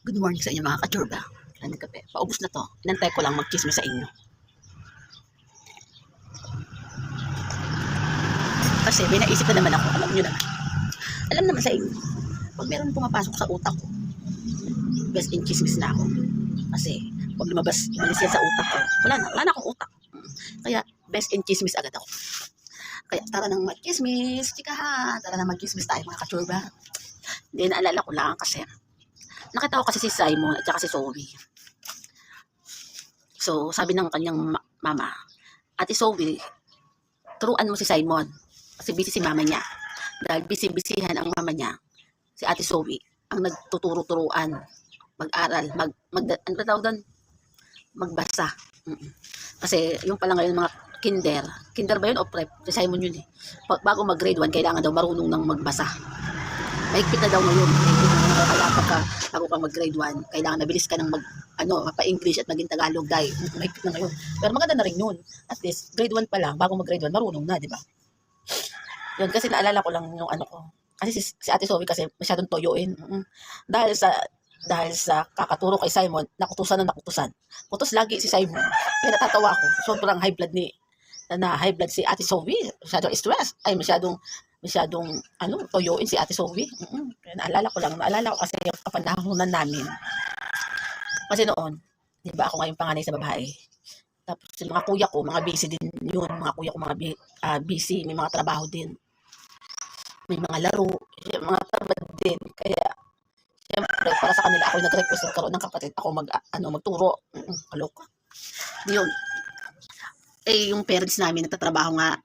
Good morning sa inyo mga kachurba. Ano kape? Paubos na to. Inantay ko lang mag-chisme sa inyo. Kasi may naisip na naman ako. Alam nyo naman. Alam naman sa inyo. Pag meron pumapasok sa utak ko, best in chismis na ako. Kasi pag lumabas, umalis yan sa utak ko, wala na akong utak. Kaya best in chismis agad ako. Kaya tara nang mag-chismis. Chika ha. Tara nang mag-chismis tayo mga kachurba. Hindi, naalala ko lang kasi nakita ko kasi si Simon at saka si Zoe. So, sabi ng kanyang mama, Ate Zoe, turuan mo si Simon. Kasi busy si mama niya. Dahil busy-busyhan ang mama niya, si Ate Zoe, ang nagtuturo-turuan, mag-aral, ano tawag doon? Magbasa. Kasi yung pala ngayon mga kinder ba yun o prep? Si Simon yun eh. Bago mag-grade 1, kailangan daw marunong ng magbasa. Mahigpit na daw ngayon. Kaya pagka bago ka mag-grade 1, kailangan nabilis ka ng mapa-English at maging Tagalog dahil mahigpit na ngayon. Pero maganda na rin yun. At least, grade 1 pa lang, bago mag-grade 1, marunong na, di ba? Yun, kasi naalala ko lang yung ko. Kasi si Ate Zoe kasi masyadong toyoin. Dahil sa kakaturo kay Simon, nakutusan. Putos lagi si Simon. Kaya natatawa ako. Sobrang high blood high blood si Ate Zoe. Masyadong stress. Ay, masyadong toyoin si Ate Zoe. Naalala ko kasi yung kapanahonan namin. Kasi noon, di ba ako ngayon panganay sa babae. Tapos yung mga kuya ko, mga busy din yun. Mga kuya ko, mga busy, may mga trabaho din. May mga laro, mga tamad din. Kaya, siyempre, para sa kanila, ako nag-request nagkaroon ng kapatid. Ako magturo. Kaloka. Yun. Yung parents namin, nagtatrabaho nga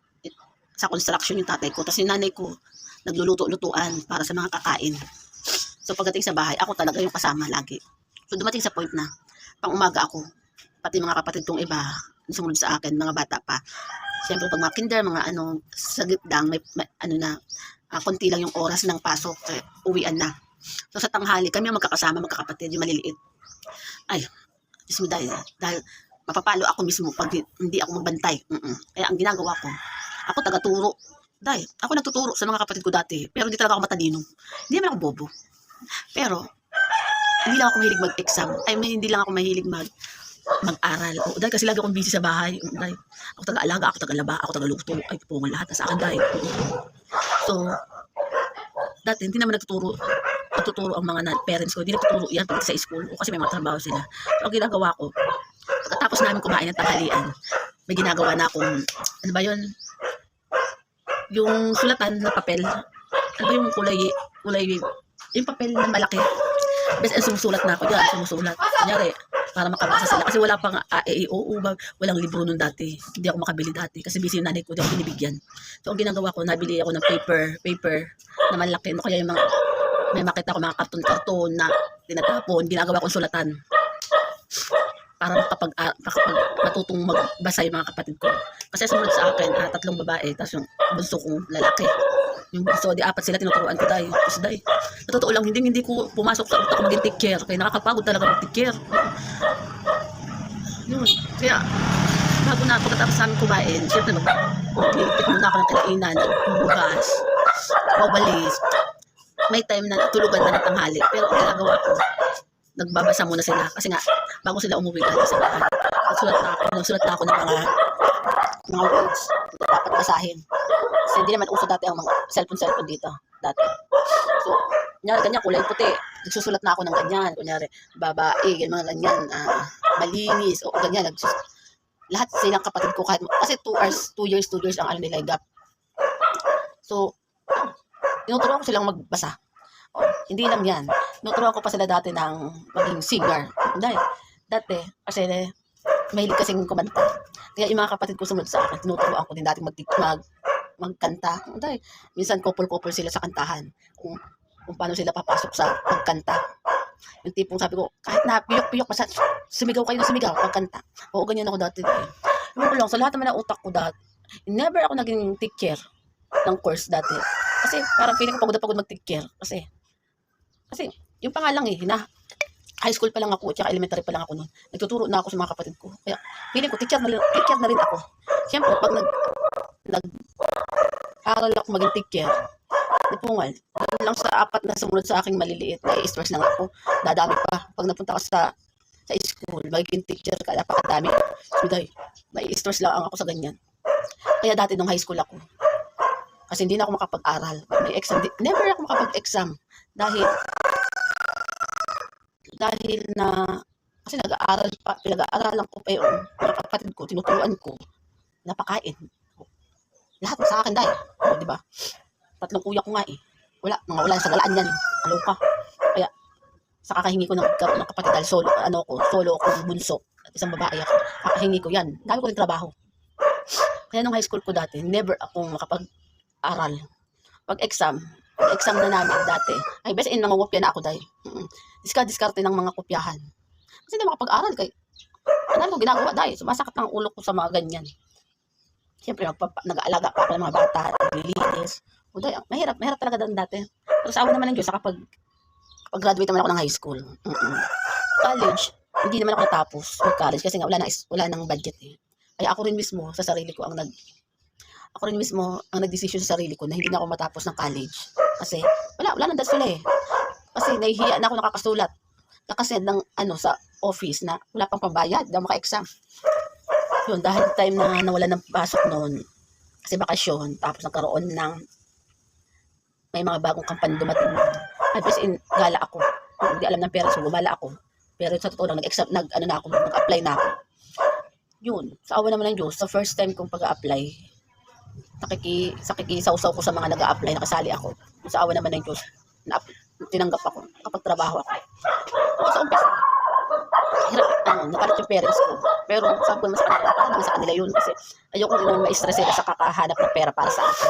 sa construction yung tatay ko. Tapos yung nanay ko, nagluluto-lutuan para sa mga kakain. So pagdating sa bahay, ako talaga yung kasama lagi. So dumating sa point na, pang umaga ako, pati mga kapatid kong iba, sumunod sa akin, mga bata pa. Siyempre pag mga kinder, saglit lang, may konti lang yung oras ng pasok, uwian na. So sa tanghali, kami ang magkakasama, magkakapatid, yung maliliit. Ay, mismo dahil mapapalo ako mismo pag hindi ako magbantay. Kaya ang ginagawa ko, ako taga-turo. Dahil ako nagtuturo sa mga kapatid ko dati, pero hindi talaga ako matalino. Hindi naman ako bobo. Pero, hindi lang ako mahilig mag-exam. Hindi lang ako mahilig mag-aral. Dahil kasi lagi akong busy sa bahay. Dahil ako taga-alaga, ako taga-laba, ako taga-luto. Ay, pungan lahat na sa akin dahil. So, dati hindi naman nagtuturo ang mga parents ko. Hindi nagtuturo yan pag sa school. O kasi may mga trabaho sila. So, ang ginagawa ko, pagkatapos namin kumain ng tanghalian, may ginagawa na akong, ano ba yun? Yung sulatan na papel. Ano ba yung kulay, yung papel na malaki. Basta sumusulat na ako dyan, sumusulat. Kunyari, para makabasa sila. Kasi wala pang walang libro nun dati. Hindi ako makabili dati. Kasi busy yung nanay ko, hindi ako binibigyan. So, ang ginagawa ko, nabili ako ng paper na malaki. No, kaya yung may makita ko mga karton-karton na tinatapon, ginagawa kong sulatan. Para makapag matutong magbasa yung mga kapatid ko. Kasi sumunod sa akin, 3 babae, tapos yung bunso kong lalaki. Yung bunso, 4 sila tinuturuan ko dahil. Tapos dahil, sa totoo lang, hindi ko pumasok sa utak ko maging take care. Kaya nakakapagod talaga mag-take care. Yun. Kaya, bago na pagkatapos namin kumain, syempre mag-iipit muna ako ng kinainan, bugas, pabalis. May time na tulugan na ng tanghali. Pero ang ginagawa ko, nagbabasa muna sila. Kasi nga, bago sila umuwi dati sa bahay, nagsulat na ako ng mga words na dapat basahin. Kasi hindi naman uso dati ang mga cellphone dito. Dati. So, ganyan, kulay puti. Nagsusulat na ako ng ganyan. Kunyari, babae, mga ganyan, malinis, o ganyan. Lahat silang kapatid ko, kasi 2 years ang nila gap. So, tinuturuan ko silang magbasa. Hindi lang yan. Tinuturuan ko pa sila dati ng maging singer. Dahil, dati, kasi mahilig kasing kumanta. Kaya yung mga kapatid ko sumunod sa akin, tinuturuan ko din dati magkanta. Dahil, minsan couple-couple sila sa kantahan. Kung paano sila papasok sa pagkanta. Yung tipong sabi ko, kahit na piyok-piyok, basta sumigaw kayo na sumigaw, pagkanta. Oo, ganyan ako dati. Ano ko lang, sa lahat naman ng utak ko dati, never ako naging take care ng course dati. Kasi parang feeling ko pagod na pagod mag-take care. Kasi yung pangalang high school pa lang ako, tsaka elementary pa lang ako noon. Nagtuturo na ako sa mga kapatid ko. Kaya feeling ko, take care na rin ako. Siyempre, pag nag-aral ako maging take care, Lipungal. Yun lang sa apat na sumunod sa aking maliliit. Nai-stress na nga ako. Dadami pa. Pag napunta ako sa school, magiging teacher ka, napakadami. Suday, nai-stress lang ako sa ganyan. Kaya dati nung high school ako, kasi hindi na ako makapag-aral. May exam, never ako makapag-exam. Dahil na, kasi pinag-aaralan ko pa yung mga kapatid ko, tinuturuan ko, napakain. Lahat sa akin dahil, di ba? 3 kuya ko nga eh. Wala sa galaan yan. Aloka. Kaya, sa kakahingi ko ng kapatid dahil solo ko bunso. At isang babae ako. Kakahingi ko yan. Dami ko rin trabaho. Kaya nung high school ko dati, never akong makapag-aral. Pag-exam na namin dati. Ay, best in nangungopya na ako dahil. Diskarte ng mga kopyahan. Kasi hindi makapag-aral kay ano ko ginagawa dahil sumasakit ang ulo ko sa mga ganyan. Siyempre, nag-aalaga pa ako ng mga bata, naglilinis. O dahil, mahirap talaga dati. Pero sa awa naman ng Diyos, pag-graduate naman ako ng high school. College, hindi naman ako natapos mag-college kasi nga wala nang budget eh. Kaya ako rin mismo ang nag-decision sa sarili ko na hindi na ako matapos ng college. Kasi wala nang dasula eh. Kasi nahihiya na ako nakakasulat. Nakasend ng sa office na wala pang pambayad, daw maka-exam. Yun, dahil time na nawala ng pasok noon, kasi bakasyon, tapos nagkaroon ng may mga bagong kampanya dumating. Ay, gala ako. Hindi alam ng parents ko, gumala ako. Pero sa totoo lang, nag-apply na ako. Yun, sa awa naman ng Diyos, sa first time kong pag-a-apply, nakikisaw-saw ko sa mga nag-a-apply, nakasali ako. Sa awa naman ng Diyos, tinanggap ako, kapag-trabaho ako. Sa umpisa, hirap, nakalit yung parents ko. Pero sabi ko naman sa kanila yun kasi ayoko naman ma-stress sa kakahanap ng pera para sa akin.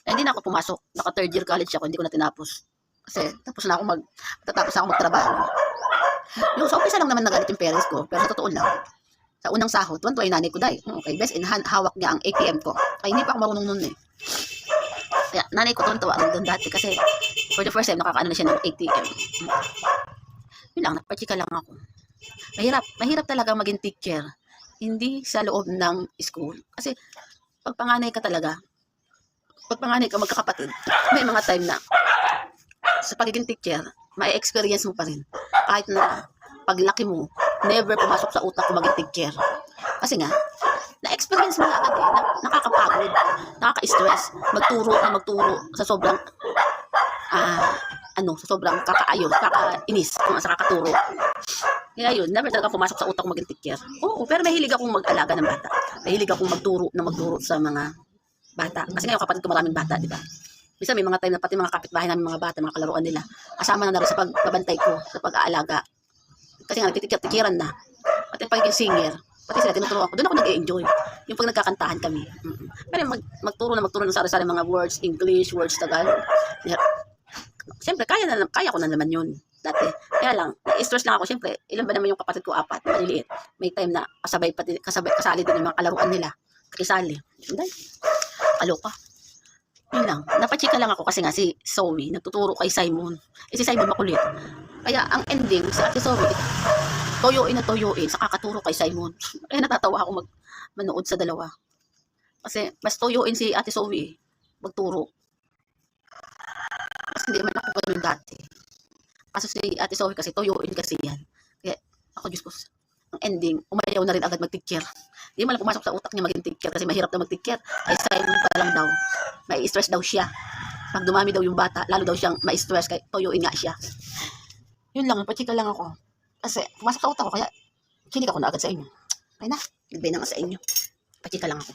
Hindi na ako pumasok. Naka 3rd year college ako, hindi ko na tinapos. Kasi matatapos ako magtrabaho. Yung sa umpisa lang naman nagalit yung parents ko, pero sa totoo lang, sa unang sahod, tuwan-tuwa yung nanay ko dahil. Okay, best in hand, hawak niya ang ATM ko. Kaya hindi pa ako marunong nun eh. Kaya nanay ko tuwan-tuwa doon dati kasi for the first time nakakaano na siya ng ATM. Yun lang, napachika lang ako. Mahirap talaga maging teacher. Hindi sa loob ng school. Kasi pag panganay ka magkakapatid, may mga time na sa pagiging teacher, may experience mo pa rin. Kahit na paglaki mo, never pumasok sa utak ko maging teacher. Kasi nga, na-experience mo na agad eh, nakakapagod, nakaka-stress, magturo sa sobrang kakaayo, kakainis kung sa kakaturo. Kaya yun, never talaga pumasok sa utak ko maging teacher. Oo, pero mahilig akong mag-alaga ng bata. Mahilig akong magturo sa mga bata. Kasi ngayon kapatid ko maraming bata, di ba? Bisa may mga time na pati mga kapitbahay namin mga bata, mga kalaruan nila, kasama na rin sa pagbabantay ko, sa pag-aalaga. Kasi nga, nagtitikir-tikiran na. Pati pagiging singer, pati sila tinuturuan ko. Doon ako nag-enjoy. Yung pag nagkakantahan kami. Pero magturo ng sari-sari mga words, English, words Tagalog. Siyempre, kaya ko na naman yun. Dati. Kaya lang, na-stress lang ako. Siyempre, ilan ba naman yung kapatid ko? 4, maliliit. May time na kasali din yung mga kalaruan nila. Kakisali. Hindi. Aloka. Yun lang. Napachika lang ako kasi nga si Zoe nagtuturo kay Simon. Si Simon makulit. Kaya ang ending sa Ate Zoe, toyoin sa kakaturo kay Simon. Kaya natatawa ako manood sa dalawa. Kasi mas toyoin si Ate Zoe magturo. Kasi hindi man ako ganun dati. Kaso si Ate Zoe kasi toyoin kasi yan. Kaya ako Diyos ko, ang ending, umayaw na rin agad mag-teacher. Hindi man lang pumasok sa utak niya maging teacher kasi mahirap na mag-teacher. Ay Simon pa lang daw. May stress daw siya. Pag dumami daw yung bata, lalo daw siyang may stress kaya toyoin nga siya. Yun lang, pachika lang ako. Kasi pumasok sa utak ko kaya kinig ako na agad sa inyo. Ay na, nagbay na nga sa inyo. Pachika lang ako.